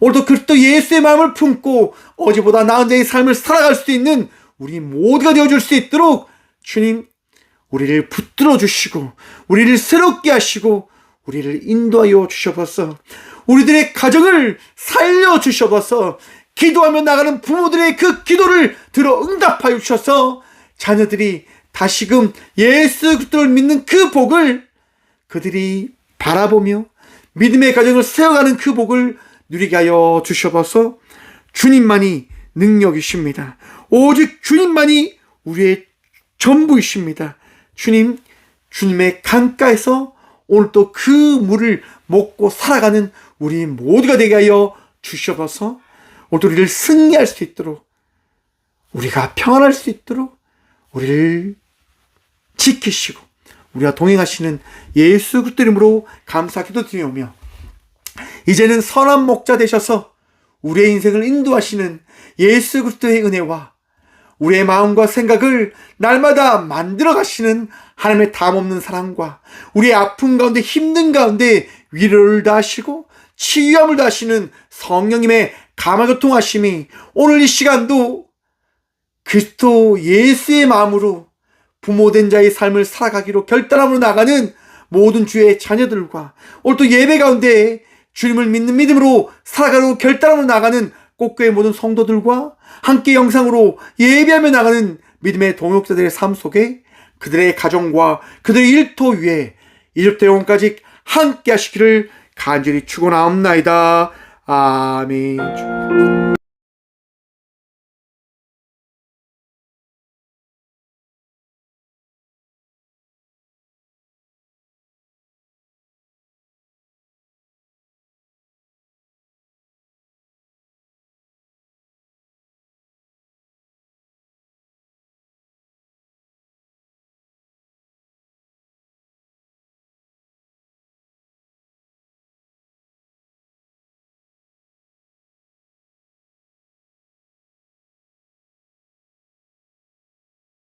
오늘도 그리스도 예수의 마음을 품고 어제보다 나은 자의 삶을 살아갈 수 있는 우리 모두가 되어줄 수 있도록 주님 우리를 붙들어 주시고 우리를 새롭게 하시고 우리를 인도하여 주시옵소서. 우리들의 가정을 살려 주시옵소서. 기도하며 나가는 부모들의 그 기도를 들어 응답하여 주셔서 자녀들이 다시금 예수 그리스도를 믿는 그 복을 그들이 바라보며 믿음의 가정을 세워가는 그 복을 누리게 하여 주셔서 주님만이 능력이십니다. 오직 주님만이 우리의 전부이십니다. 주님, 주님의 강가에서 오늘 또 그 물을 먹고 살아가는 우리 모두가 되게 하여 주시옵소서. 오늘도 우리를 승리할 수 있도록, 우리가 평안할 수 있도록 우리를 지키시고 우리와 동행하시는 예수 그리스도 이름으로 감사 기도드리오며, 이제는 선한 목자 되셔서 우리의 인생을 인도하시는 예수 그리스도의 은혜와 우리의 마음과 생각을 날마다 만들어 가시는 하나님의 담없는 사랑과 우리의 아픔 가운데 힘든 가운데 위로를 다하시고 치유함을 다하시는 성령님의 감화교통하심이 오늘 이 시간도 그리스도 예수의 마음으로 부모된 자의 삶을 살아가기로 결단함으로 나가는 모든 주의 자녀들과 오늘 또 예배 가운데 주님을 믿는 믿음으로 살아가려고 결단함으로 나가는 꽃교회 모든 성도들과 함께 영상으로 예배하며 나가는 믿음의 동역자들의 삶 속에 그들의 가정과 그들의 일터 위에 이집트 영혼까지 함께 하시기를 간절히 축원하옵나이다. 아멘.